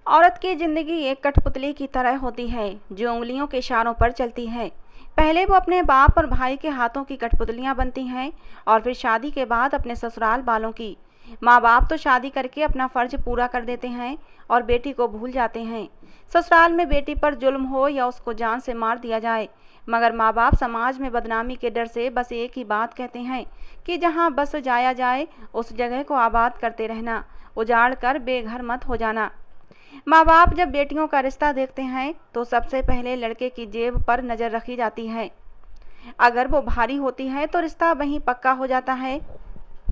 औरत की जिंदगी एक कठपुतली की तरह होती है जो उंगलियों के इशारों पर चलती है। पहले वो अपने बाप और भाई के हाथों की कठपुतलियां बनती हैं और फिर शादी के बाद अपने ससुराल वालों की। माँ बाप तो शादी करके अपना फर्ज पूरा कर देते हैं और बेटी को भूल जाते हैं। ससुराल में बेटी पर जुल्म हो या उसको जान से मार दिया जाए, मगर माँ बाप समाज में बदनामी के डर से बस एक ही बात कहते हैं कि जहाँ बस जाया जाए उस जगह को आबाद करते रहना, उजाड़ कर बेघर मत हो जाना। माँ बाप जब बेटियों का रिश्ता देखते हैं तो सबसे पहले लड़के की जेब पर नज़र रखी जाती है। अगर वो भारी होती है तो रिश्ता वहीं पक्का हो जाता है।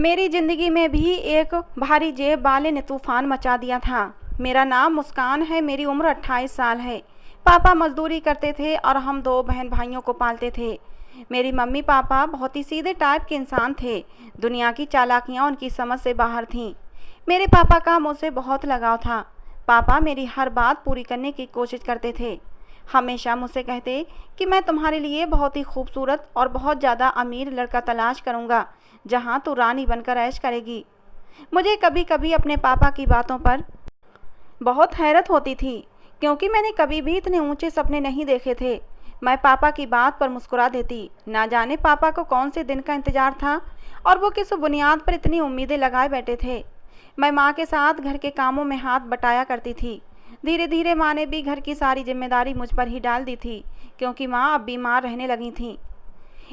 मेरी ज़िंदगी में भी एक भारी जेब वाले ने तूफान मचा दिया था। मेरा नाम मुस्कान है, मेरी उम्र 28 साल है। पापा मजदूरी करते थे और हम 2 बहन भाइयों को पालते थे। मेरी मम्मी पापा बहुत ही सीधे टाइप के इंसान थे। दुनिया की चालाकियाँ उनकी समझ से बाहर थीं। मेरे पापा का मुझसे बहुत लगाव था। पापा मेरी हर बात पूरी करने की कोशिश करते थे। हमेशा मुझसे कहते कि मैं तुम्हारे लिए बहुत ही खूबसूरत और बहुत ज़्यादा अमीर लड़का तलाश करूँगा, जहाँ तू रानी बनकर ऐश करेगी। मुझे कभी कभी अपने पापा की बातों पर बहुत हैरत होती थी, क्योंकि मैंने कभी भी इतने ऊंचे सपने नहीं देखे थे। मैं पापा की बात पर मुस्कुरा देती। ना जाने पापा को कौन से दिन का इंतज़ार था और वो किस बुनियाद पर इतनी उम्मीदें लगाए बैठे थे। मैं माँ के साथ घर के कामों में हाथ बटाया करती थी। धीरे धीरे माँ ने भी घर की सारी जिम्मेदारी मुझ पर ही डाल दी थी, क्योंकि माँ अब बीमार रहने लगी थी।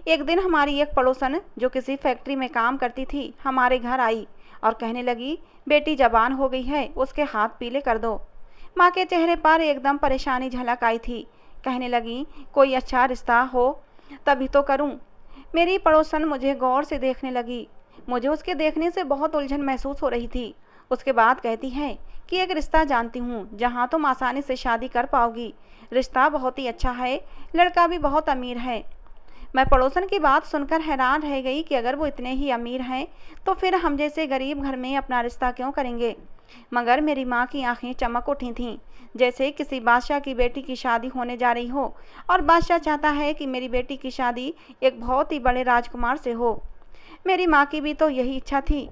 एक दिन हमारी एक पड़ोसन जो किसी फैक्ट्री में काम करती थी हमारे घर आई और कहने लगी, बेटी जवान हो गई है, उसके हाथ पीले कर दो। माँ के चेहरे पर एकदम परेशानी झलक आई थी। कहने लगी, कोई अच्छा रिश्ता हो तभी तो करूँ। मेरी पड़ोसन मुझे गौर से देखने लगी। मुझे उसके देखने से बहुत उलझन महसूस हो रही थी। उसके बाद कहती है कि एक रिश्ता जानती हूँ जहाँ तुम आसानी से शादी कर पाओगी। रिश्ता बहुत ही अच्छा है, लड़का भी बहुत अमीर है। मैं पड़ोसन की बात सुनकर हैरान रह गई कि अगर वो इतने ही अमीर हैं तो फिर हम जैसे गरीब घर में अपना रिश्ता क्यों करेंगे। मगर मेरी माँ की आंखें चमक उठी थीं, जैसे किसी बादशाह की बेटी की शादी होने जा रही हो और बादशाह चाहता है कि मेरी बेटी की शादी एक बहुत ही बड़े राजकुमार से हो। मेरी माँ की भी तो यही इच्छा थी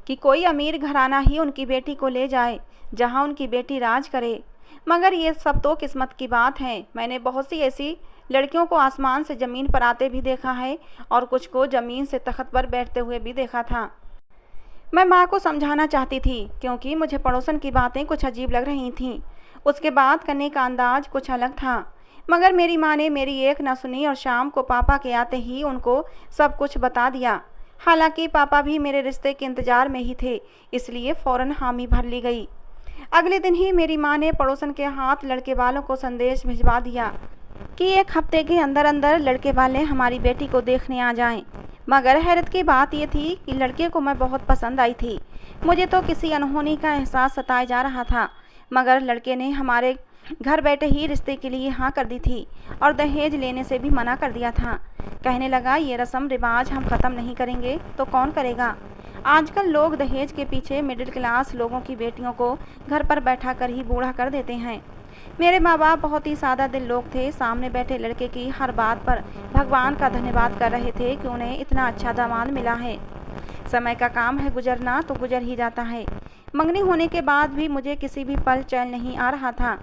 कि कोई अमीर घराना ही उनकी बेटी को ले जाए, जहाँ उनकी बेटी राज करे। मगर ये सब तो किस्मत की बात है। मैंने बहुत सी ऐसी लड़कियों को आसमान से ज़मीन पर आते भी देखा है और कुछ को ज़मीन से तख्त पर बैठते हुए भी देखा था। मैं माँ को समझाना चाहती थी, क्योंकि मुझे पड़ोसन की बातें कुछ अजीब लग रही थीं। उसके बात करने का अंदाज कुछ अलग था। मगर मेरी माँ ने मेरी एक न सुनी और शाम को पापा के आते ही उनको सब कुछ बता दिया। हालांकि पापा भी मेरे रिश्ते के इंतज़ार में ही थे, इसलिए फ़ौरन हामी भर ली गई। अगले दिन ही मेरी माँ ने पड़ोसन के हाथ लड़के वालों को संदेश भिजवा दिया कि 1 हफ्ते के अंदर अंदर लड़के वाले हमारी बेटी को देखने आ जाएं। मगर हैरत की बात यह थी कि लड़के को मैं बहुत पसंद आई थी। मुझे तो किसी अनहोनी का एहसास सताए जा रहा था। मगर लड़के ने हमारे घर बैठे ही रिश्ते के लिए हाँ कर दी थी और दहेज लेने से भी मना कर दिया था। कहने लगा, ये रस्म रिवाज हम ख़त्म नहीं करेंगे तो कौन करेगा। आजकल लोग दहेज के पीछे मिडिल क्लास लोगों की बेटियों को घर पर बैठा कर ही बूढ़ा कर देते हैं। मेरे माँ बाप बहुत ही सादा दिल लोग थे। सामने बैठे लड़के की हर बात पर भगवान का धन्यवाद कर रहे थे कि उन्हें इतना अच्छा दामाद मिला है। समय का काम है गुजरना, तो गुजर ही जाता है। मंगनी होने के बाद भी मुझे किसी भी पल चैन नहीं आ रहा था।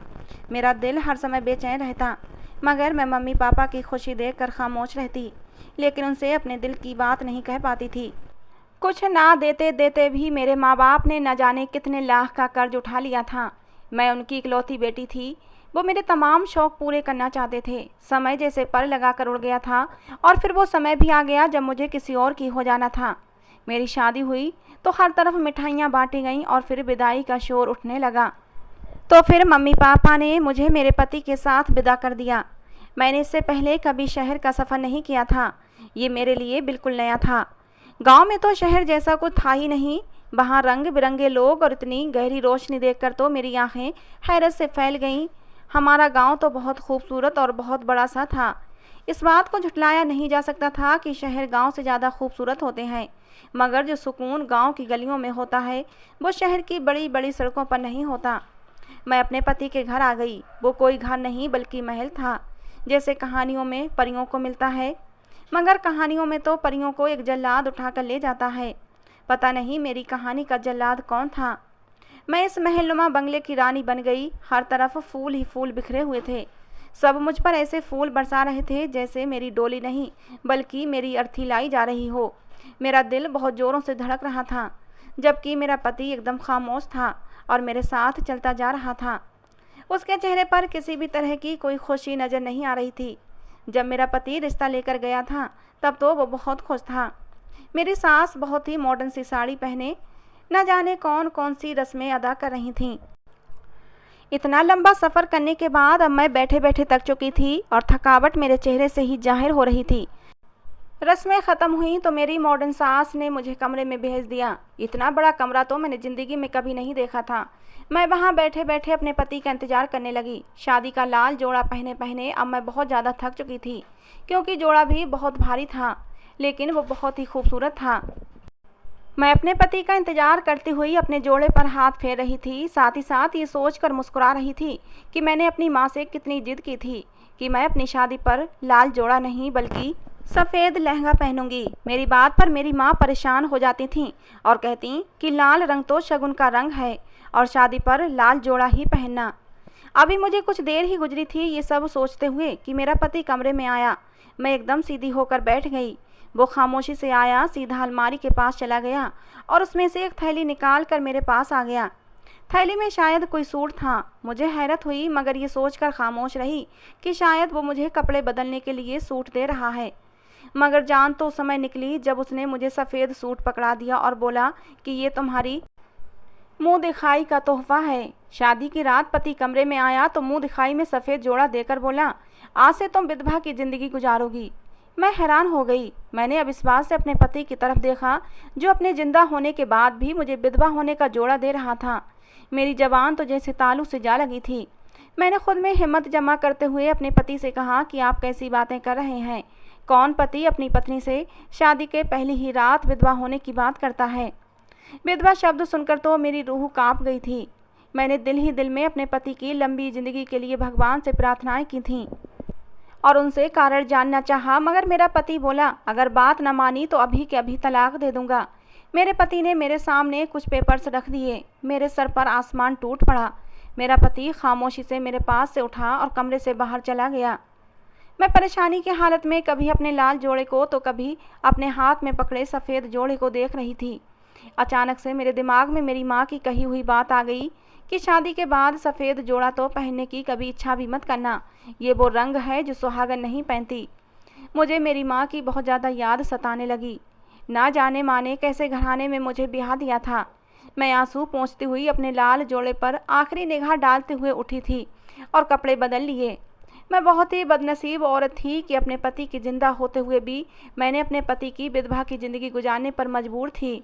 मेरा दिल हर समय बेचैन रहता। मगर मैं मम्मी पापा की खुशी देखकर खामोश रहती, लेकिन उनसे अपने दिल की बात नहीं कह पाती थी। कुछ ना देते देते भी मेरे माँ बाप ने न जाने कितने लाख का कर्ज उठा लिया था। मैं उनकी इकलौती बेटी थी। वो मेरे तमाम शौक़ पूरे करना चाहते थे। समय जैसे पर लगा कर उड़ गया था और फिर वो समय भी आ गया जब मुझे किसी और की हो जाना था। मेरी शादी हुई तो हर तरफ मिठाइयाँ बांटी गईं और फिर विदाई का शोर उठने लगा। तो फिर मम्मी पापा ने मुझे मेरे पति के साथ विदा कर दिया। मैंने इससे पहले कभी शहर का सफ़र नहीं किया था। ये मेरे लिए बिल्कुल नया था। गांव में तो शहर जैसा कुछ था ही नहीं। वहाँ रंग बिरंगे लोग और इतनी गहरी रोशनी देखकर तो मेरी आंखें हैरत से फैल गईं। हमारा गांव तो बहुत खूबसूरत और बहुत बड़ा सा था। इस बात को झुठलाया नहीं जा सकता था कि शहर गांव से ज़्यादा खूबसूरत होते हैं। मगर जो सुकून गांव की गलियों में होता है वो शहर की बड़ी बड़ी सड़कों पर नहीं होता। मैं अपने पति के घर आ गई। वो कोई घर नहीं बल्कि महल था, जैसे कहानियों में परियों को मिलता है। मगर कहानियों में तो परियों को एक जल्लाद उठाकर ले जाता है। पता नहीं मेरी कहानी का जल्लाद कौन था। मैं इस महलनुमा बंगले की रानी बन गई। हर तरफ फूल ही फूल बिखरे हुए थे। सब मुझ पर ऐसे फूल बरसा रहे थे जैसे मेरी डोली नहीं बल्कि मेरी अर्थी लाई जा रही हो। मेरा दिल बहुत ज़ोरों से धड़क रहा था, जबकि मेरा पति एकदम खामोश था और मेरे साथ चलता जा रहा था। उसके चेहरे पर किसी भी तरह की कोई खुशी नज़र नहीं आ रही थी। जब मेरा पति रिश्ता लेकर गया था तब तो वो बहुत खुश था। मेरी सास बहुत ही मॉडर्न सी साड़ी पहने न जाने कौन कौन सी रस्में अदा कर रही थीं। इतना लंबा सफ़र करने के बाद अब मैं बैठे बैठे थक चुकी थी और थकावट मेरे चेहरे से ही जाहिर हो रही थी। रस्में ख़त्म हुई तो मेरी मॉडर्न सास ने मुझे कमरे में भेज दिया। इतना बड़ा कमरा तो मैंने ज़िंदगी में कभी नहीं देखा था। मैं वहाँ बैठे बैठे अपने पति का इंतज़ार करने लगी। शादी का लाल जोड़ा पहने पहने अब मैं बहुत ज़्यादा थक चुकी थी, क्योंकि जोड़ा भी बहुत भारी था, लेकिन वो बहुत ही खूबसूरत था। मैं अपने पति का इंतज़ार करती हुई अपने जोड़े पर हाथ फेर रही थी। साथ ही साथ ये सोचकर मुस्कुरा रही थी कि मैंने अपनी माँ से कितनी जिद की थी कि मैं अपनी शादी पर लाल जोड़ा नहीं बल्कि सफ़ेद लहंगा पहनूंगी। मेरी बात पर मेरी माँ परेशान हो जाती थीं और कहती कि लाल रंग तो शगुन का रंग है और शादी पर लाल जोड़ा ही पहनना। अभी मुझे कुछ देर ही गुजरी थी ये सब सोचते हुए कि मेरा पति कमरे में आया। मैं एकदम सीधी होकर बैठ गई। वो खामोशी से आया, सीधा अलमारी के पास चला गया और उसमें से एक थैली निकाल कर मेरे पास आ गया। थैली में शायद कोई सूट था। मुझे हैरत हुई, मगर ये सोचकर खामोश रही कि शायद वो मुझे कपड़े बदलने के लिए सूट दे रहा है। मगर जान तो उस समय निकली जब उसने मुझे सफ़ेद सूट पकड़ा दिया और बोला कि ये तुम्हारी मुंह दिखाई का तोहफा है। शादी की रात पति कमरे में आया तो मुंह दिखाई में सफ़ेद जोड़ा देकर बोला, आज से तुम विधवा की ज़िंदगी गुजारोगी। मैं हैरान हो गई। मैंने अब इस बात से अपने पति की तरफ देखा जो अपने जिंदा होने के बाद भी मुझे विधवा होने का जोड़ा दे रहा था। मेरी जबान तो जैसे तालू से जा लगी थी। मैंने खुद में हिम्मत जमा करते हुए अपने पति से कहा कि आप कैसी बातें कर रहे हैं। कौन पति अपनी पत्नी से शादी के पहली ही रात विधवा होने की बात करता है। विधवा शब्द सुनकर तो मेरी रूह कांप गई थी। मैंने दिल ही दिल में अपने पति की लंबी ज़िंदगी के लिए भगवान से प्रार्थनाएं की थीं और उनसे कारण जानना चाहा, मगर मेरा पति बोला, अगर बात न मानी तो अभी के अभी तलाक दे दूंगा। मेरे पति ने मेरे सामने कुछ पेपर्स रख दिए। मेरे सर पर आसमान टूट पड़ा। मेरा पति खामोशी से मेरे पास से उठा और कमरे से बाहर चला गया। मैं परेशानी की हालत में कभी अपने लाल जोड़े को तो कभी अपने हाथ में पकड़े सफ़ेद जोड़े को देख रही थी। अचानक से मेरे दिमाग में मेरी माँ की कही हुई बात आ गई कि शादी के बाद सफ़ेद जोड़ा तो पहनने की कभी इच्छा भी मत करना। ये वो रंग है जो सुहागन नहीं पहनती। मुझे मेरी माँ की बहुत ज़्यादा याद सताने लगी। ना जाने माँ ने कैसे घराने में मुझे ब्याह दिया था। मैं आंसू पोंछती हुई अपने लाल जोड़े पर आखिरी निगाह डालते हुए उठी थी और कपड़े बदल लिए। मैं बहुत ही बदनसीब औरत थी कि अपने पति की जिंदा होते हुए भी मैंने अपने पति की विधवा की ज़िंदगी गुजारने पर मजबूर थी।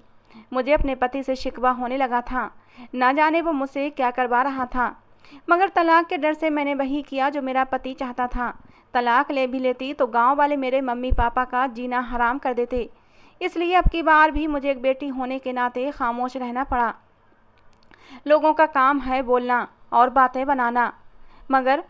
मुझे अपने पति से शिकवा होने लगा था। ना जाने वो मुझसे क्या करवा रहा था, मगर तलाक के डर से मैंने वही किया जो मेरा पति चाहता था। तलाक ले भी लेती तो गांव वाले मेरे मम्मी पापा का जीना हराम कर देते। इसलिए अब की बार भी मुझे एक बेटी होने के नाते खामोश रहना पड़ा। लोगों का काम है बोलना और बातें बनाना, मगर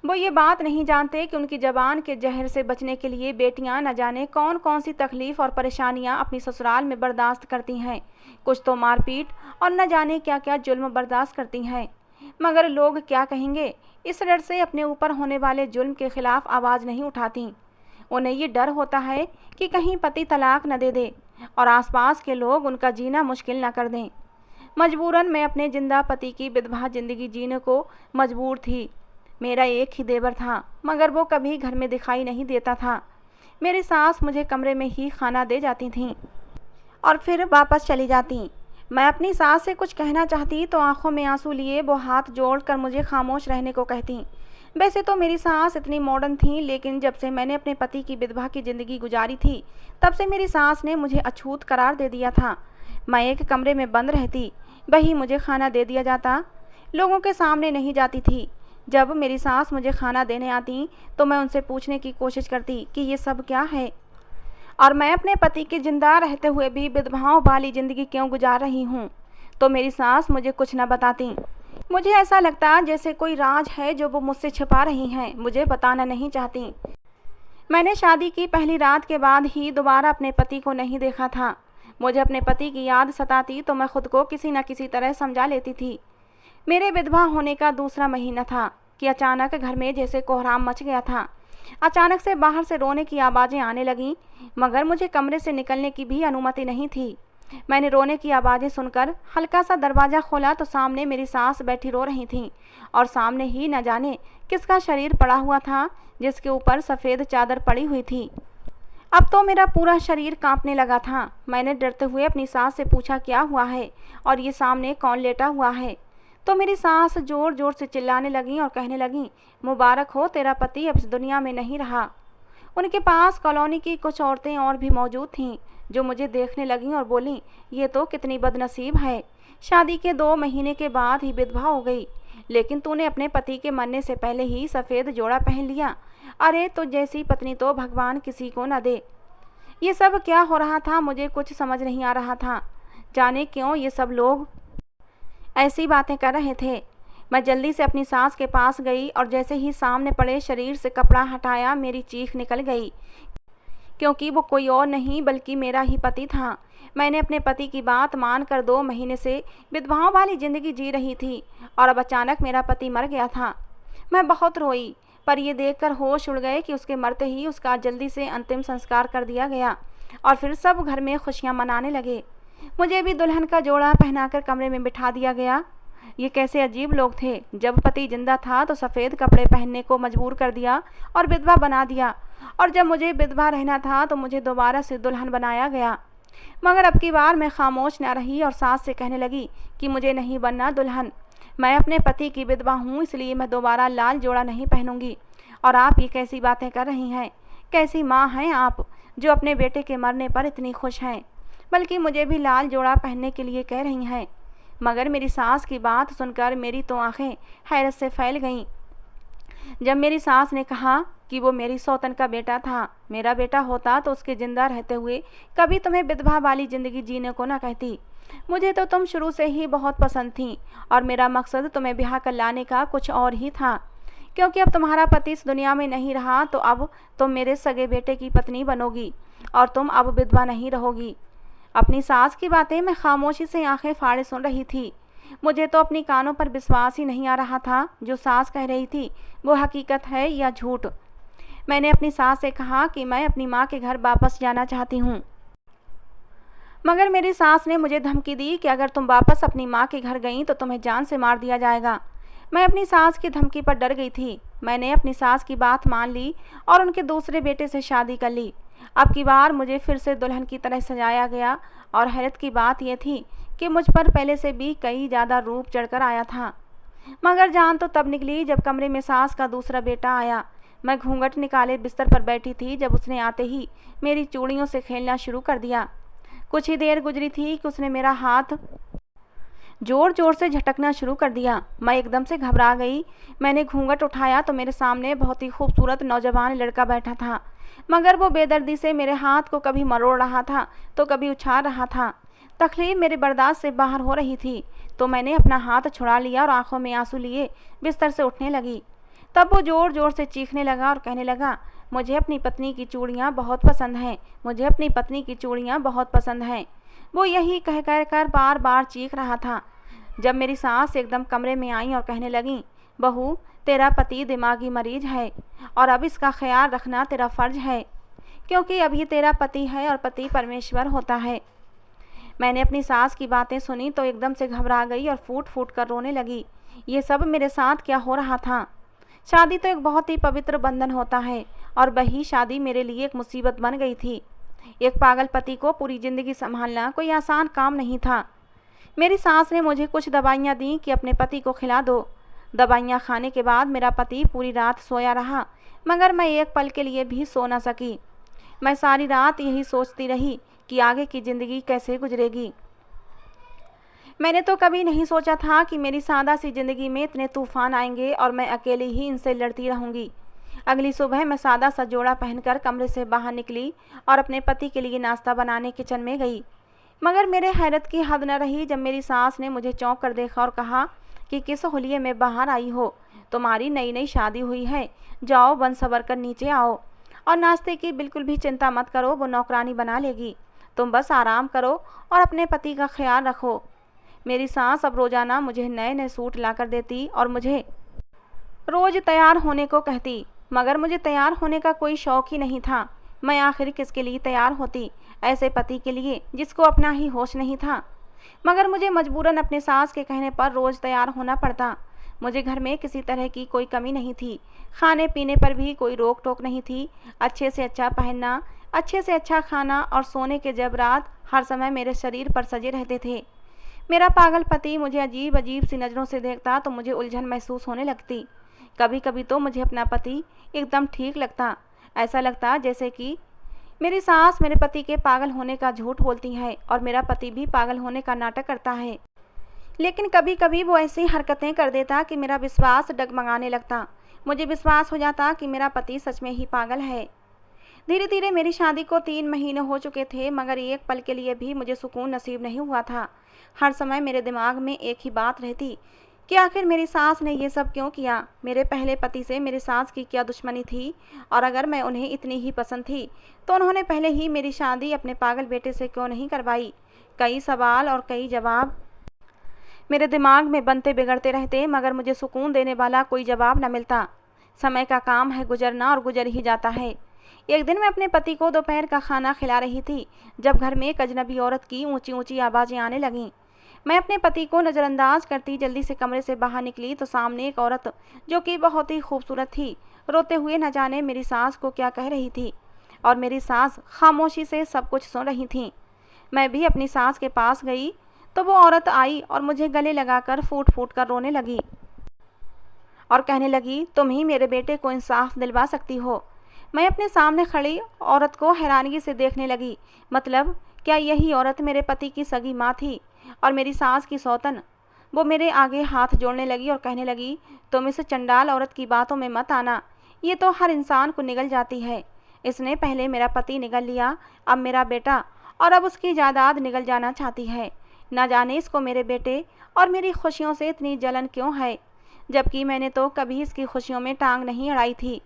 वो ये बात नहीं जानते कि उनकी ज़बान के जहर से बचने के लिए बेटियां न जाने कौन कौन सी तकलीफ़ और परेशानियां अपनी ससुराल में बर्दाश्त करती हैं। कुछ तो मारपीट और न जाने क्या क्या जुल्म बर्दाश्त करती हैं। मगर लोग क्या कहेंगे, इस डर से अपने ऊपर होने वाले जुल्म के खिलाफ आवाज़ नहीं उठाती। उन्हें ये डर होता है कि कहीं पति तलाक न दे दे और आसपास के लोग उनका जीना मुश्किल न कर दें। मजबूरन मैं अपने जिंदा पति की विधवा ज़िंदगी जीने को मजबूर थी। मेरा एक ही देवर था, मगर वो कभी घर में दिखाई नहीं देता था। मेरी सास मुझे कमरे में ही खाना दे जाती थीं और फिर वापस चली जाती। मैं अपनी सास से कुछ कहना चाहती तो आंखों में आंसू लिए वो हाथ जोड़कर मुझे खामोश रहने को कहती। वैसे तो मेरी सास इतनी मॉडर्न थी, लेकिन जब से मैंने अपने पति की विधवा की ज़िंदगी गुजारी थी तब से मेरी सास ने मुझे अछूत करार दे दिया था। मैं एक कमरे में बंद रहती, वही मुझे खाना दे दिया जाता। लोगों के सामने नहीं जाती थी। जब मेरी सास मुझे खाना देने आती तो मैं उनसे पूछने की कोशिश करती कि ये सब क्या है और मैं अपने पति के जिंदा रहते हुए भी विधवाओं वाली ज़िंदगी क्यों गुजार रही हूँ। तो मेरी सास मुझे कुछ न बताती। मुझे ऐसा लगता जैसे कोई राज है जो वो मुझसे छिपा रही हैं, मुझे बताना नहीं चाहती। मैंने शादी की पहली रात के बाद ही दोबारा अपने पति को नहीं देखा था। मुझे अपने पति की याद सताती तो मैं खुद को किसी न किसी तरह समझा लेती थी। मेरे विधवा होने का दूसरा महीना था कि अचानक घर में जैसे कोहराम मच गया था। अचानक से बाहर से रोने की आवाज़ें आने लगीं, मगर मुझे कमरे से निकलने की भी अनुमति नहीं थी। मैंने रोने की आवाज़ें सुनकर हल्का सा दरवाज़ा खोला तो सामने मेरी सास बैठी रो रही थीं और सामने ही न जाने किसका शरीर पड़ा हुआ था, जिसके ऊपर सफ़ेद चादर पड़ी हुई थी। अब तो मेरा पूरा शरीर कांपने लगा था। मैंने डरते हुए अपनी सास से पूछा, क्या हुआ है और ये सामने कौन लेटा हुआ है? तो मेरी सास ज़ोर ज़ोर से चिल्लाने लगी और कहने लगी, मुबारक हो, तेरा पति अब इस दुनिया में नहीं रहा। उनके पास कॉलोनी की कुछ औरतें और भी मौजूद थीं, जो मुझे देखने लगीं और बोलीं, ये तो कितनी बदनसीब है, शादी के 2 महीने के बाद ही विधवा हो गई, लेकिन तूने अपने पति के मरने से पहले ही सफ़ेद जोड़ा पहन लिया। अरे तो जैसी पत्नी तो भगवान किसी को न दे। ये सब क्या हो रहा था, मुझे कुछ समझ नहीं आ रहा था। जाने क्यों ये सब लोग ऐसी बातें कर रहे थे। मैं जल्दी से अपनी सास के पास गई और जैसे ही सामने पड़े शरीर से कपड़ा हटाया, मेरी चीख निकल गई, क्योंकि वो कोई और नहीं बल्कि मेरा ही पति था। मैंने अपने पति की बात मानकर 2 महीने से विधवाओं वाली ज़िंदगी जी रही थी और अब अचानक मेरा पति मर गया था। मैं बहुत रोई, पर यह देखकर होश उड़ गए कि उसके मरते ही उसका जल्दी से अंतिम संस्कार कर दिया गया और फिर सब घर में खुशियाँ मनाने लगे। मुझे भी दुल्हन का जोड़ा पहनाकर कमरे में बिठा दिया गया। ये कैसे अजीब लोग थे। जब पति जिंदा था तो सफ़ेद कपड़े पहनने को मजबूर कर दिया और विधवा बना दिया, और जब मुझे विधवा रहना था तो मुझे दोबारा से दुल्हन बनाया गया। मगर अब की बार मैं खामोश न रही और सास से कहने लगी कि मुझे नहीं बनना दुल्हन। मैं अपने पति की विधवा हूँ, इसलिए मैं दोबारा लाल जोड़ा नहीं पहनूंगी। और आप ये कैसी बातें कर रही हैं? कैसी माँ हैं आप जो अपने बेटे के मरने पर इतनी खुश हैं, बल्कि मुझे भी लाल जोड़ा पहनने के लिए कह रही हैं। मगर मेरी सास की बात सुनकर मेरी तो आंखें हैरत से फैल गईं। जब मेरी सास ने कहा कि वो मेरी सौतन का बेटा था, मेरा बेटा होता तो उसके जिंदा रहते हुए कभी तुम्हें विधवा वाली ज़िंदगी जीने को ना कहती। मुझे तो तुम शुरू से ही बहुत पसंद थी और मेरा मकसद तुम्हें ब्याह कर लाने का कुछ और ही था, क्योंकि अब तुम्हारा पति इस दुनिया में नहीं रहा तो अब तुम मेरे सगे बेटे की पत्नी बनोगी और तुम अब विधवा नहीं रहोगी। अपनी सास की बातें मैं खामोशी से आंखें फाड़े सुन रही थी। मुझे तो अपनी कानों पर विश्वास ही नहीं आ रहा था। जो सास कह रही थी वो हकीकत है या झूठ। मैंने अपनी सास से कहा कि मैं अपनी माँ के घर वापस जाना चाहती हूँ, मगर मेरी सास ने मुझे धमकी दी कि अगर तुम वापस अपनी माँ के घर गई तो तुम्हें जान से मार दिया जाएगा। मैं अपनी सास की धमकी पर डर गई थी। मैंने अपनी सास की बात मान ली और उनके दूसरे बेटे से शादी कर ली। अब की बार मुझे फिर से दुल्हन की तरह सजाया गया और हैरत की बात यह थी कि मुझ पर पहले से भी कई ज़्यादा रूप चढ़कर आया था। मगर जान तो तब निकली जब कमरे में सास का दूसरा बेटा आया। मैं घूंघट निकाले बिस्तर पर बैठी थी जब उसने आते ही मेरी चूड़ियों से खेलना शुरू कर दिया। कुछ ही देर गुजरी थी कि उसने मेरा हाथ जोर जोर से झटकना शुरू कर दिया। मैं एकदम से घबरा गई। मैंने घूंघट उठाया तो मेरे सामने बहुत ही खूबसूरत नौजवान लड़का बैठा था, मगर वो बेदर्दी से मेरे हाथ को कभी मरोड़ रहा था तो कभी उछाल रहा था। तकलीफ मेरे बर्दाश्त से बाहर हो रही थी, तो मैंने अपना हाथ छुड़ा लिया और आंखों में आंसू लिए बिस्तर से उठने लगी। तब वो जोर जोर से चीखने लगा और कहने लगा, मुझे अपनी पत्नी की चूड़ियाँ बहुत पसंद हैं, मुझे अपनी पत्नी की चूड़ियाँ बहुत पसंद हैं। वो यही कह कर बार बार चीख रहा था। जब मेरी सास एकदम कमरे में आई और कहने लगी, बहू, तेरा पति दिमागी मरीज है और अब इसका ख्याल रखना तेरा फ़र्ज है, क्योंकि अभी तेरा पति है और पति परमेश्वर होता है। मैंने अपनी सास की बातें सुनी तो एकदम से घबरा गई और फूट फूट कर रोने लगी। ये सब मेरे साथ क्या हो रहा था? शादी तो एक बहुत ही पवित्र बंधन होता है और वही शादी मेरे लिए एक मुसीबत बन गई थी। एक पागल पति को पूरी ज़िंदगी संभालना कोई आसान काम नहीं था। मेरी सास ने मुझे कुछ दवाइयाँ दी कि अपने पति को खिला दो। दवाइयाँ खाने के बाद मेरा पति पूरी रात सोया रहा, मगर मैं एक पल के लिए भी सो न सकी। मैं सारी रात यही सोचती रही कि आगे की ज़िंदगी कैसे गुजरेगी। मैंने तो कभी नहीं सोचा था कि मेरी सादा सी ज़िंदगी में इतने तूफान आएंगे और मैं अकेले ही इनसे लड़ती रहूँगी। अगली सुबह मैं सादा सा जोड़ा पहनकर कमरे से बाहर निकली और अपने पति के लिए नाश्ता बनाने किचन में गई। मगर मेरे हैरत की हद न रही जब मेरी सास ने मुझे चौंक कर देखा और कहा कि किस हुलिये में बाहर आई हो? तुम्हारी नई नई शादी हुई है, जाओ बन सवर कर नीचे आओ और नाश्ते की बिल्कुल भी चिंता मत करो, वो नौकरानी बना लेगी। तुम बस आराम करो और अपने पति का ख्याल रखो। मेरी सास अब रोज़ाना मुझे नए नए सूट ला कर देती और मुझे रोज़ तैयार होने को कहती, मगर मुझे तैयार होने का कोई शौक़ ही नहीं था। मैं आखिर किसके लिए तैयार होती? ऐसे पति के लिए जिसको अपना ही होश नहीं था। मगर मुझे मजबूरन अपने सास के कहने पर रोज़ तैयार होना पड़ता। मुझे घर में किसी तरह की कोई कमी नहीं थी, खाने पीने पर भी कोई रोक टोक नहीं थी। अच्छे से अच्छा पहनना, अच्छे से अच्छा खाना और सोने के ज़ेवरात हर समय मेरे शरीर पर सजे रहते थे। मेरा पागल पति मुझे अजीब अजीब सी नज़रों से देखता तो मुझे उलझन महसूस होने लगती। कभी कभी तो मुझे अपना पति एकदम ठीक लगता। ऐसा लगता जैसे कि मेरी सास मेरे पति के पागल होने का झूठ बोलती है और मेरा पति भी पागल होने का नाटक करता है। लेकिन कभी कभी वो ऐसी हरकतें कर देता कि मेरा विश्वास डगमगाने लगता। मुझे विश्वास हो जाता कि मेरा पति सच में ही पागल है। धीरे धीरे मेरी शादी को 3 महीने हो चुके थे, मगर एक पल के लिए भी मुझे सुकून नसीब नहीं हुआ था। हर समय मेरे दिमाग में एक ही बात रहती कि आखिर मेरी सास ने ये सब क्यों किया। मेरे पहले पति से मेरी सास की क्या दुश्मनी थी, और अगर मैं उन्हें इतनी ही पसंद थी तो उन्होंने पहले ही मेरी शादी अपने पागल बेटे से क्यों नहीं करवाई। कई सवाल और कई जवाब मेरे दिमाग में बनते बिगड़ते रहते, मगर मुझे सुकून देने वाला कोई जवाब न मिलता। समय का काम है गुजरना और गुजर ही जाता है। एक दिन मैं अपने पति को दोपहर का खाना खिला रही थी जब घर में एक अजनबी औरत की ऊंची ऊंची आवाज़ें आने लगीं। मैं अपने पति को नज़रअंदाज करती जल्दी से कमरे से बाहर निकली तो सामने एक औरत, जो कि बहुत ही खूबसूरत थी, रोते हुए न जाने मेरी सास को क्या कह रही थी, और मेरी सास खामोशी से सब कुछ सुन रही थी। मैं भी अपनी सास के पास गई तो वो औरत आई और मुझे गले लगाकर फूट फूट कर रोने लगी और कहने लगी, तुम ही मेरे बेटे को इंसाफ दिलवा सकती हो। मैं अपने सामने खड़ी औरत को हैरानगी से देखने लगी। मतलब क्या यही औरत मेरे पति की सगी माँ थी और मेरी सास की सौतन? वो मेरे आगे हाथ जोड़ने लगी और कहने लगी, तुम इस चंडाल औरत की बातों में मत आना, ये तो हर इंसान को निगल जाती है। इसने पहले मेरा पति निगल लिया, अब मेरा बेटा, और अब उसकी जायदाद निगल जाना चाहती है। न जाने इसको मेरे बेटे और मेरी खुशियों से इतनी जलन क्यों है, जबकि मैंने तो कभी इसकी खुशियों में टांग नहीं अड़ाई थी।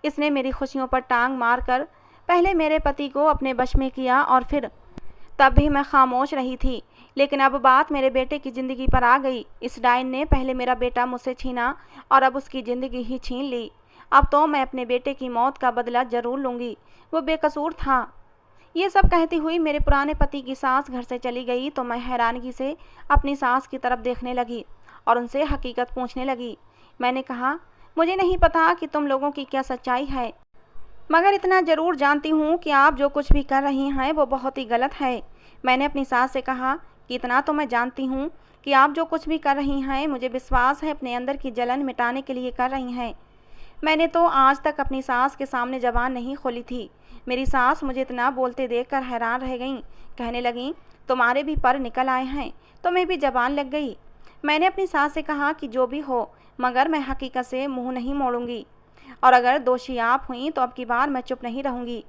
इसने मेरी खुशियों पर टांग मारकर पहले मेरे पति को अपने वश में किया और फिर तब भी मैं खामोश रही थी। लेकिन अब बात मेरे बेटे की ज़िंदगी पर आ गई। इस डायन ने पहले मेरा बेटा मुझसे छीना और अब उसकी ज़िंदगी ही छीन ली। अब तो मैं अपने बेटे की मौत का बदला ज़रूर लूँगी, वो बेकसूर था। ये सब कहती हुई मेरे पुराने पति की सास घर से चली गई तो मैं हैरानगी से अपनी सास की तरफ देखने लगी और उनसे हकीकत पूछने लगी। मैंने कहा, मुझे नहीं पता कि तुम लोगों की क्या सच्चाई है, मगर इतना ज़रूर जानती हूँ कि आप जो कुछ भी कर रही हैं वो बहुत ही गलत है। मैंने अपनी सास से कहा कि इतना तो मैं जानती हूँ कि आप जो कुछ भी कर रही हैं मुझे विश्वास है अपने अंदर की जलन मिटाने के लिए कर रही हैं। मैंने तो आज तक अपनी सास के सामने ज़बान नहीं खोली थी। मेरी सास मुझे इतना बोलते देखकर हैरान रह गईं। कहने लगीं, तुम्हारे भी पर निकल आए हैं, तुम्हें भी ज़बान लग गई। मैंने अपनी सास से कहा कि जो भी हो, मगर मैं हकीकत से मुंह नहीं मोड़ूंगी, और अगर दोषी आप हुई तो अब की बार मैं चुप नहीं रहूंगी।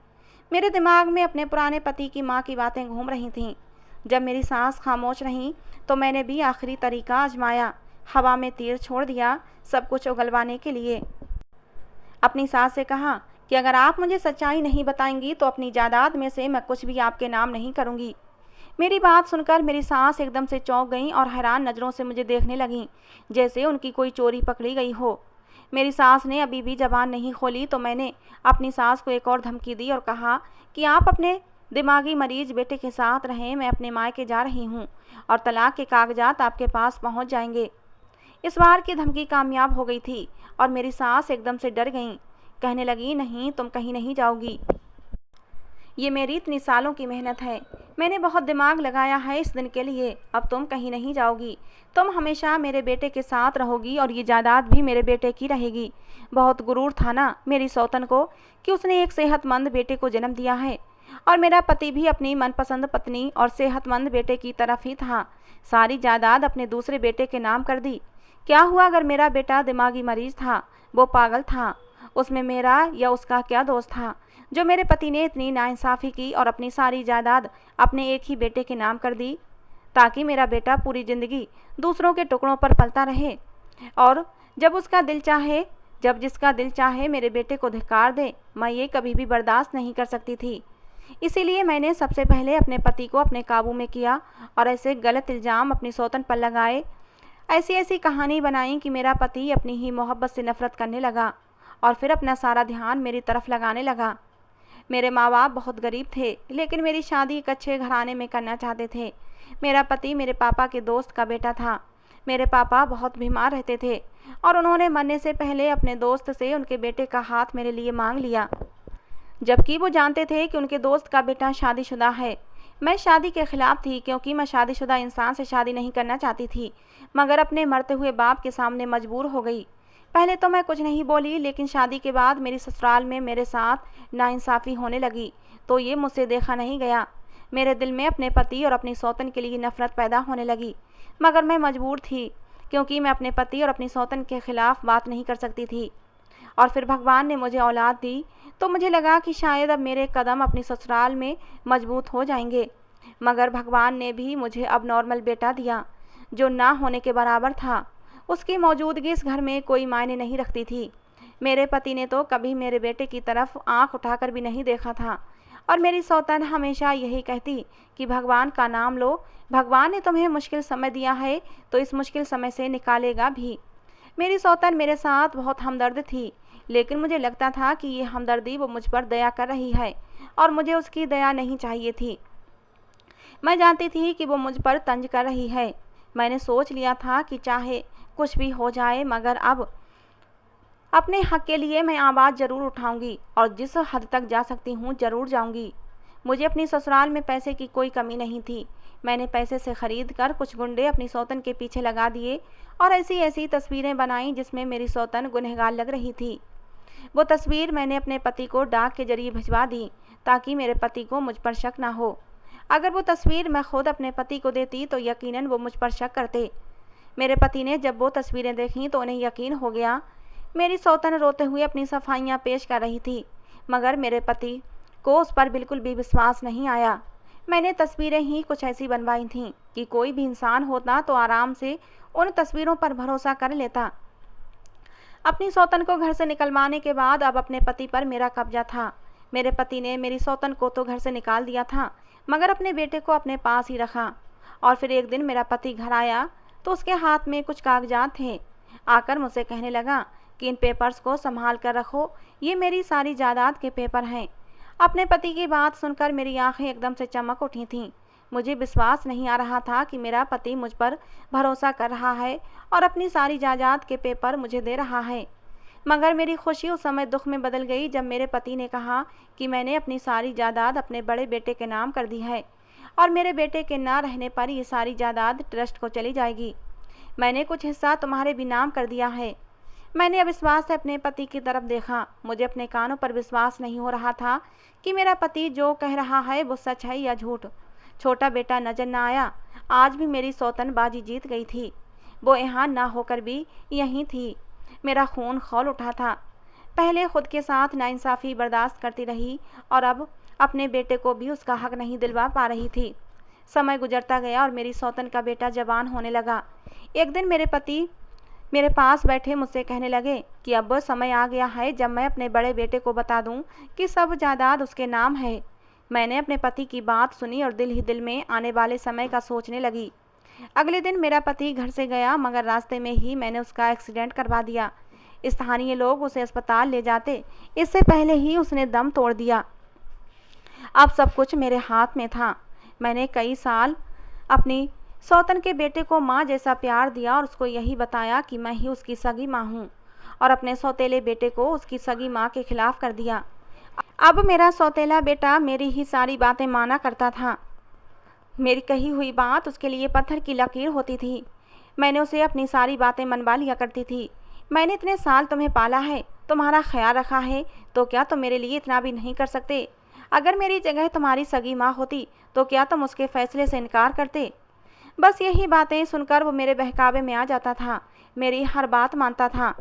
मेरे दिमाग में अपने पुराने पति की माँ की बातें घूम रही थीं। जब मेरी सास खामोश रहीं तो मैंने भी आखिरी तरीका आजमाया, हवा में तीर छोड़ दिया सब कुछ उगलवाने के लिए। अपनी सास से कहा कि अगर आप मुझे सच्चाई नहीं बताएंगी तो अपनी जायदाद में से मैं कुछ भी आपके नाम नहीं करूंगी। मेरी बात सुनकर मेरी सास एकदम से चौंक गईं और हैरान नज़रों से मुझे देखने लगीं, जैसे उनकी कोई चोरी पकड़ी गई हो। मेरी सास ने अभी भी ज़बान नहीं खोली तो मैंने अपनी सास को एक और धमकी दी और कहा कि आप अपने दिमागी मरीज बेटे के साथ रहें, मैं अपने मायके जा रही हूँ और तलाक के कागजात आपके पास पहुँच जाएंगे। इस बार की धमकी कामयाब हो गई थी और मेरी सास एकदम से डर गईं। कहने लगी, नहीं, तुम कहीं नहीं जाओगी। ये मेरी इतनी सालों की मेहनत है, मैंने बहुत दिमाग लगाया है इस दिन के लिए। अब तुम कहीं नहीं जाओगी, तुम हमेशा मेरे बेटे के साथ रहोगी और ये जायदाद भी मेरे बेटे की रहेगी। बहुत गुरूर था ना मेरी सौतन को कि उसने एक सेहतमंद बेटे को जन्म दिया है, और मेरा पति भी अपनी मनपसंद पत्नी और सेहतमंद बेटे की तरफ ही था। सारी जायदाद अपने दूसरे बेटे के नाम कर दी। क्या हुआ अगर मेरा बेटा दिमागी मरीज था, वो पागल था, उसमें मेरा या उसका क्या दोष था जो मेरे पति ने इतनी नाइंसाफ़ी की और अपनी सारी जायदाद अपने एक ही बेटे के नाम कर दी, ताकि मेरा बेटा पूरी ज़िंदगी दूसरों के टुकड़ों पर पलता रहे और जब जिसका दिल चाहे मेरे बेटे को धिक्कार दे। मैं ये कभी भी बर्दाश्त नहीं कर सकती थी। इसीलिए मैंने सबसे पहले अपने पति को अपने काबू में किया और ऐसे गलत इल्ज़ाम अपनी सौतन पर लगाए, ऐसी ऐसी कहानी बनाई कि मेरा पति अपनी ही मोहब्बत से नफ़रत करने लगा और फिर अपना सारा ध्यान मेरी तरफ लगाने लगा। मेरे माँ बाप बहुत गरीब थे, लेकिन मेरी शादी एक अच्छे घराने में करना चाहते थे। मेरा पति मेरे पापा के दोस्त का बेटा था। मेरे पापा बहुत बीमार रहते थे और उन्होंने मरने से पहले अपने दोस्त से उनके बेटे का हाथ मेरे लिए मांग लिया, जबकि वो जानते थे कि उनके दोस्त का बेटा शादीशुदा है। मैं शादी के खिलाफ थी, क्योंकि मैं शादीशुदा इंसान से शादी नहीं करना चाहती थी, मगर अपने मरते हुए बाप के सामने मजबूर हो गई। पहले तो मैं कुछ नहीं बोली, लेकिन शादी के बाद मेरी ससुराल में मेरे साथ नाइंसाफ़ी होने लगी तो ये मुझसे देखा नहीं गया। मेरे दिल में अपने पति और अपनी सौतन के लिए नफ़रत पैदा होने लगी, मगर मैं मजबूर थी, क्योंकि मैं अपने पति और अपनी सौतन के ख़िलाफ़ बात नहीं कर सकती थी। और फिर भगवान ने मुझे औलाद दी तो मुझे लगा कि शायद अब मेरे कदम अपनी ससुराल में मजबूत हो जाएंगे, मगर भगवान ने भी मुझे अब नॉर्मल बेटा दिया जो ना होने के बराबर था। उसकी मौजूदगी इस घर में कोई मायने नहीं रखती थी। मेरे पति ने तो कभी मेरे बेटे की तरफ आंख उठाकर भी नहीं देखा था और मेरी सौतन हमेशा यही कहती कि भगवान का नाम लो, भगवान ने तुम्हें मुश्किल समय दिया है तो इस मुश्किल समय से निकालेगा भी। मेरी सौतन मेरे साथ बहुत हमदर्द थी, लेकिन मुझे लगता था कि ये हमदर्दी वो मुझ पर दया कर रही है और मुझे उसकी दया नहीं चाहिए थी। मैं जानती थी कि वो मुझ पर तंज कर रही है। मैंने सोच लिया था कि चाहे कुछ भी हो जाए, मगर अब अपने हक के लिए मैं आवाज़ ज़रूर उठाऊंगी और जिस हद तक जा सकती हूँ ज़रूर जाऊंगी। मुझे अपनी ससुराल में पैसे की कोई कमी नहीं थी। मैंने पैसे से ख़रीद कर कुछ गुंडे अपनी सौतन के पीछे लगा दिए और ऐसी ऐसी तस्वीरें बनाई जिसमें मेरी सौतन गुनहगार लग रही थी। वो तस्वीर मैंने अपने पति को डाक के जरिए भिजवा दी ताकि मेरे पति को मुझ पर शक ना हो। अगर वो तस्वीर मैं खुद अपने पति को देती तो यकीनन वो मुझ पर शक करते। मेरे पति ने जब वो तस्वीरें देखीं तो उन्हें यकीन हो गया। मेरी सौतन रोते हुए अपनी सफाइयाँ पेश कर रही थी, मगर मेरे पति को उस पर बिल्कुल भी विश्वास नहीं आया। मैंने तस्वीरें ही कुछ ऐसी बनवाई थीं कि कोई भी इंसान होता तो आराम से उन तस्वीरों पर भरोसा कर लेता। अपनी सौतन को घर से निकलवाने के बाद अब अपने पति पर मेरा कब्जा था। मेरे पति ने मेरी सौतन को तो घर से निकाल दिया था, मगर अपने बेटे को अपने पास ही रखा। और फिर एक दिन मेरा पति घर आया तो उसके हाथ में कुछ कागजात थे। आकर मुझसे कहने लगा कि इन पेपर्स को संभाल कर रखो, ये मेरी सारी जायदाद के पेपर हैं। अपने पति की बात सुनकर मेरी आंखें एकदम से चमक उठी थीं। मुझे विश्वास नहीं आ रहा था कि मेरा पति मुझ पर भरोसा कर रहा है और अपनी सारी जायदाद के पेपर मुझे दे रहा है। मगर मेरी खुशी उस समय दुख में बदल गई जब मेरे पति ने कहा कि मैंने अपनी सारी जायदाद अपने बड़े बेटे के नाम कर दी है और मेरे बेटे के ना रहने पर ये सारी जायदाद ट्रस्ट को चली जाएगी। मैंने कुछ हिस्सा तुम्हारे भी नाम कर दिया है। मैंने अविश्वास से अपने पति की तरफ देखा। मुझे अपने कानों पर विश्वास नहीं हो रहा था कि मेरा पति जो कह रहा है वो सच है या झूठ। छोटा बेटा नजर न आया। आज भी मेरी सौतन बाजी जीत गई थी। वो यहाँ ना होकर भी यहीं थी। मेरा खून खौल उठा था। पहले खुद के साथ नाइंसाफ़ी बर्दाश्त करती रही और अब अपने बेटे को भी उसका हक नहीं दिलवा पा रही थी। समय गुजरता गया और मेरी सौतन का बेटा जवान होने लगा। एक दिन मेरे पति मेरे पास बैठे मुझसे कहने लगे कि अब समय आ गया है जब मैं अपने बड़े बेटे को बता दूं कि सब जायदाद उसके नाम है। मैंने अपने पति की बात सुनी और दिल ही दिल में आने वाले समय का सोचने लगी। अगले दिन मेरा पति घर से गया, मगर रास्ते में ही मैंने उसका एक्सीडेंट करवा दिया। स्थानीय लोग उसे अस्पताल ले जाते, इससे पहले ही उसने दम तोड़ दिया। अब सब कुछ मेरे हाथ में था। मैंने कई साल अपनी सौतन के बेटे को माँ जैसा प्यार दिया और उसको यही बताया कि मैं ही उसकी सगी माँ हूँ, और अपने सौतेले बेटे को उसकी सगी माँ के खिलाफ कर दिया। अब मेरा सौतेला बेटा मेरी ही सारी बातें माना करता था। मेरी कही हुई बात उसके लिए पत्थर की लकीर होती थी। मैंने उसे अपनी सारी बातें मनवा लिया करती थी। मैंने इतने साल तुम्हें पाला है, तुम्हारा ख्याल रखा है, तो क्या तुम मेरे लिए इतना भी नहीं कर सकते? अगर मेरी जगह तुम्हारी सगी माँ होती तो क्या तुम उसके फैसले से इनकार करते? बस यही बातें सुनकर वो मेरे बहकावे में आ जाता था। मेरी हर बात मानता था।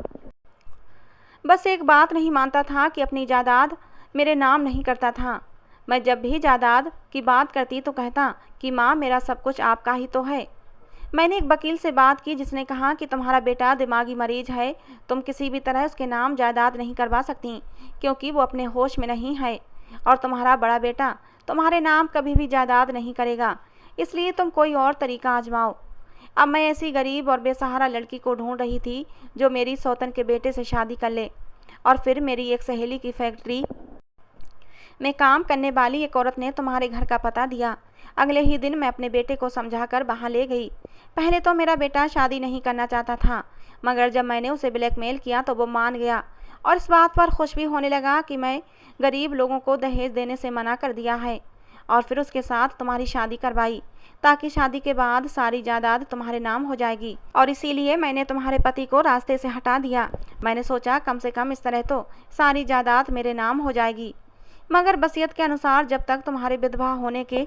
बस एक बात नहीं मानता था कि अपनी जायदाद मेरे नाम नहीं करता था। मैं जब भी जायदाद की बात करती तो कहता कि माँ, मेरा सब कुछ आपका ही तो है। मैंने एक वकील से बात की जिसने कहा कि तुम्हारा बेटा दिमागी मरीज है, तुम किसी भी तरह उसके नाम जायदाद नहीं करवा सकती क्योंकि वो अपने होश में नहीं है। और तुम्हारा बड़ा बेटा तुम्हारे नाम कभी भी जायदाद नहीं करेगा, इसलिए तुम कोई और तरीका आजमाओ। अब मैं ऐसी गरीब और बेसहारा लड़की को ढूंढ रही थी जो मेरी सौतन के बेटे से शादी कर ले। और फिर मेरी एक सहेली की फैक्ट्री में काम करने वाली एक औरत ने तुम्हारे घर का पता दिया। अगले ही दिन मैं अपने बेटे को समझाकर वहाँ ले गई। पहले तो मेरा बेटा शादी नहीं करना चाहता था, मगर जब मैंने उसे ब्लैकमेल किया तो वो मान गया और इस बात पर खुश भी होने लगा कि मैं गरीब लोगों को दहेज देने से मना कर दिया है। और फिर उसके साथ तुम्हारी शादी करवाई ताकि शादी के बाद सारी जायदाद तुम्हारे नाम हो जाएगी। और इसीलिए मैंने तुम्हारे पति को रास्ते से हटा दिया। मैंने सोचा कम से कम इस तरह तो सारी जायदाद मेरे नाम हो जाएगी। मगर वसीयत के अनुसार जब तक तुम्हारे विधवा होने के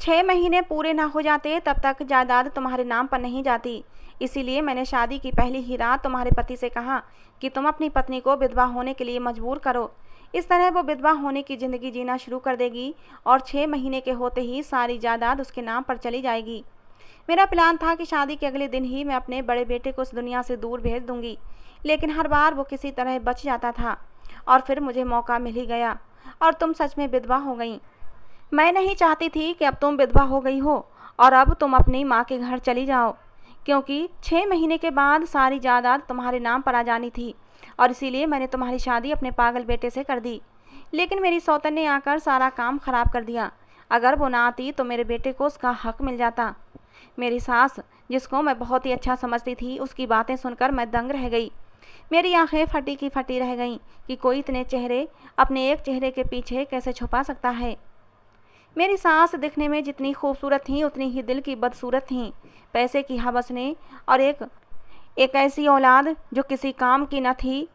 6 महीने पूरे ना हो जाते तब तक जायदाद तुम्हारे नाम पर नहीं जाती। इसीलिए मैंने शादी की पहली ही रात तुम्हारे पति से कहा कि तुम अपनी पत्नी को विधवा होने के लिए मजबूर करो। इस तरह वो विधवा होने की ज़िंदगी जीना शुरू कर देगी और 6 महीने के होते ही सारी जायदाद उसके नाम पर चली जाएगी। मेरा प्लान था कि शादी के अगले दिन ही मैं अपने बड़े बेटे को इस दुनिया से दूर भेज दूंगी, लेकिन हर बार वो किसी तरह बच जाता था और फिर मुझे मौका मिल ही गया और तुम सच में विधवा हो गई। मैं नहीं चाहती थी कि अब तुम विधवा हो गई हो और अब तुम अपनी माँ के घर चली जाओ, क्योंकि 6 महीने के बाद सारी जायदाद तुम्हारे नाम पर आ जानी थी और इसीलिए मैंने तुम्हारी शादी अपने पागल बेटे से कर दी। लेकिन मेरी सौतन ने आकर सारा काम खराब कर दिया। अगर वो ना आती तो मेरे बेटे को उसका हक मिल जाता। मेरी सास, जिसको मैं बहुत ही अच्छा समझती थी, उसकी बातें सुनकर मैं दंग रह गई। मेरी आंखें फटी की फटी रह गईं कि कोई इतने चेहरे अपने एक चेहरे के पीछे कैसे छुपा सकता है। मेरी सास दिखने में जितनी खूबसूरत थी उतनी ही दिल की बदसूरत थी। पैसे की हवस ने और एक ऐसी औलाद जो किसी काम की न थी,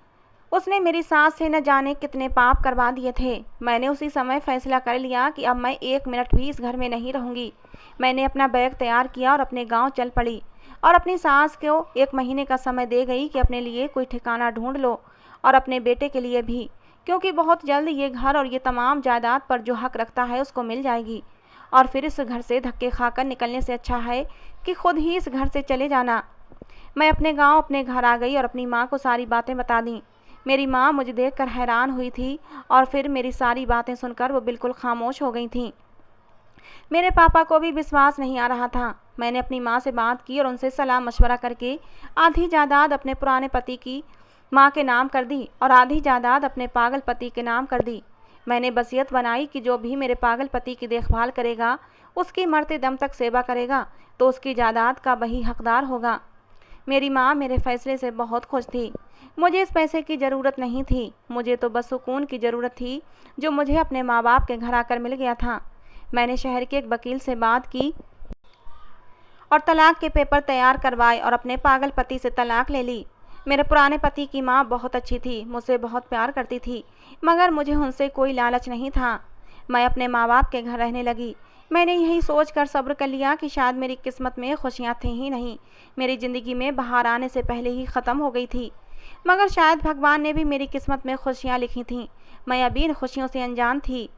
उसने मेरी सास से न जाने कितने पाप करवा दिए थे। मैंने उसी समय फैसला कर लिया कि अब मैं 1 मिनट भी इस घर में नहीं रहूँगी। मैंने अपना बैग तैयार किया और अपने गांव चल पड़ी और अपनी सास को 1 महीने का समय दे गई कि अपने लिए कोई ठिकाना ढूंढ लो और अपने बेटे के लिए भी, क्योंकि बहुत जल्द ये घर और ये तमाम जायदाद पर जो हक रखता है उसको मिल जाएगी। और फिर इस घर से धक्के खाकर निकलने से अच्छा है कि खुद ही इस घर से चले जाना। मैं अपने गांव अपने घर आ गई और अपनी माँ को सारी बातें बता दी। मेरी माँ मुझे देखकर हैरान हुई थी और फिर मेरी सारी बातें सुनकर वो बिल्कुल खामोश हो गई थी। मेरे पापा को भी विश्वास नहीं आ रहा था। मैंने अपनी माँ से बात की और उनसे सलाह मशवरा करके आधी जायदाद अपने पुराने पति की माँ के नाम कर दी और आधी जायदाद अपने पागल पति के नाम कर दी। मैंने वसीयत बनाई कि जो भी मेरे पागल पति की देखभाल करेगा, उसकी मरते दम तक सेवा करेगा, तो उसकी जायदाद का वही हकदार होगा। मेरी माँ मेरे फैसले से बहुत खुश थी। मुझे इस पैसे की ज़रूरत नहीं थी, मुझे तो बस सुकून की ज़रूरत थी जो मुझे अपने माँ बाप के घर आकर मिल गया था। मैंने शहर के एक वकील से बात की और तलाक के पेपर तैयार करवाए और अपने पागल पति से तलाक ले ली। मेरे पुराने पति की माँ बहुत अच्छी थी, मुझसे बहुत प्यार करती थी, मगर मुझे उनसे कोई लालच नहीं था। मैं अपने माँ बाप के घर रहने लगी। मैंने यही सोचकर सब्र कर लिया कि शायद मेरी किस्मत में खुशियाँ थी ही नहीं, मेरी ज़िंदगी में बाहर आने से पहले ही ख़त्म हो गई थी। मगर शायद भगवान ने भी मेरी किस्मत में खुशियाँ लिखी थीं। मैं अभी इन खुशियों से अनजान थी।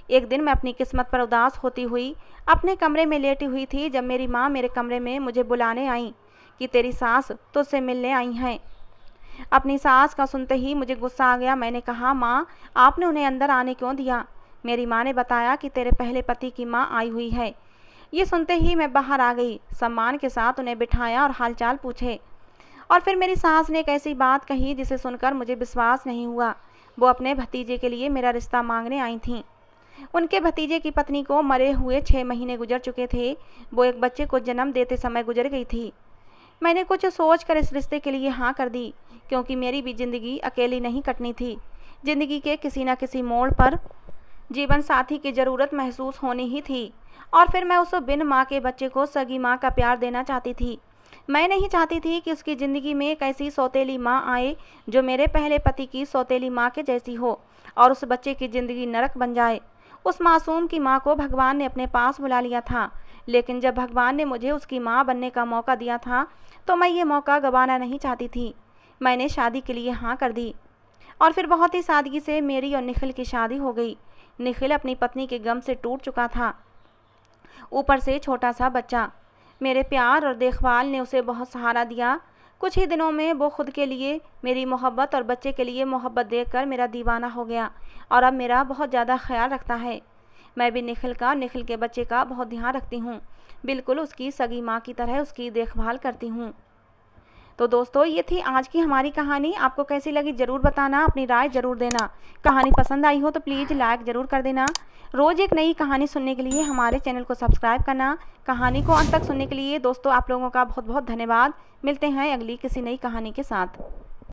एक दिन मैं अपनी किस्मत पर उदास होती हुई अपने कमरे में लेटी हुई थी जब मेरी माँ मेरे कमरे में मुझे बुलाने आई कि तेरी सास तुझसे मिलने आई हैं। अपनी सास का सुनते ही मुझे गुस्सा आ गया। मैंने कहा, माँ, आपने उन्हें अंदर आने क्यों दिया? मेरी माँ ने बताया कि तेरे पहले पति की माँ आई हुई है। ये सुनते ही मैं बाहर आ गई, सम्मान के साथ उन्हें बिठाया और हालचाल पूछे। और फिर मेरी सास ने एक ऐसी बात कही जिसे सुनकर मुझे विश्वास नहीं हुआ। वो अपने भतीजे के लिए मेरा रिश्ता मांगने आई थीं। उनके भतीजे की पत्नी को मरे हुए 6 महीने गुजर चुके थे। वो एक बच्चे को जन्म देते समय गुजर गई थी। मैंने कुछ सोचकर इस रिश्ते के लिए हाँ कर दी, क्योंकि मेरी भी ज़िंदगी अकेली नहीं कटनी थी। ज़िंदगी के किसी न किसी मोड़ पर जीवन साथी की ज़रूरत महसूस होनी ही थी। और फिर मैं उस बिन माँ के बच्चे को सगी माँ का प्यार देना चाहती थी। मैं नहीं चाहती थी कि उसकी ज़िंदगी में एक ऐसी सौतेली माँ आए जो मेरे पहले पति की सौतेली माँ के जैसी हो और उस बच्चे की ज़िंदगी नरक बन जाए। उस मासूम की माँ को भगवान ने अपने पास बुला लिया था, लेकिन जब भगवान ने मुझे उसकी माँ बनने का मौका दिया था तो मैं ये मौका गंवाना नहीं चाहती थी। मैंने शादी के लिए हाँ कर दी और फिर बहुत ही सादगी से मेरी और निखिल की शादी हो गई। निखिल अपनी पत्नी के गम से टूट चुका था, ऊपर से छोटा सा बच्चा। मेरे प्यार और देखभाल ने उसे बहुत सहारा दिया। कुछ ही दिनों में वो खुद के लिए मेरी मोहब्बत और बच्चे के लिए मोहब्बत देखकर मेरा दीवाना हो गया और अब मेरा बहुत ज़्यादा ख्याल रखता है। मैं भी निखिल के बच्चे का बहुत ध्यान रखती हूँ, बिल्कुल उसकी सगी माँ की तरह उसकी देखभाल करती हूँ। तो दोस्तों, ये थी आज की हमारी कहानी। आपको कैसी लगी ज़रूर बताना, अपनी राय ज़रूर देना। कहानी पसंद आई हो तो प्लीज़ लाइक ज़रूर कर देना। रोज़ एक नई कहानी सुनने के लिए हमारे चैनल को सब्सक्राइब करना। कहानी को अंत तक सुनने के लिए दोस्तों आप लोगों का बहुत बहुत धन्यवाद। मिलते हैं अगली किसी नई कहानी के साथ।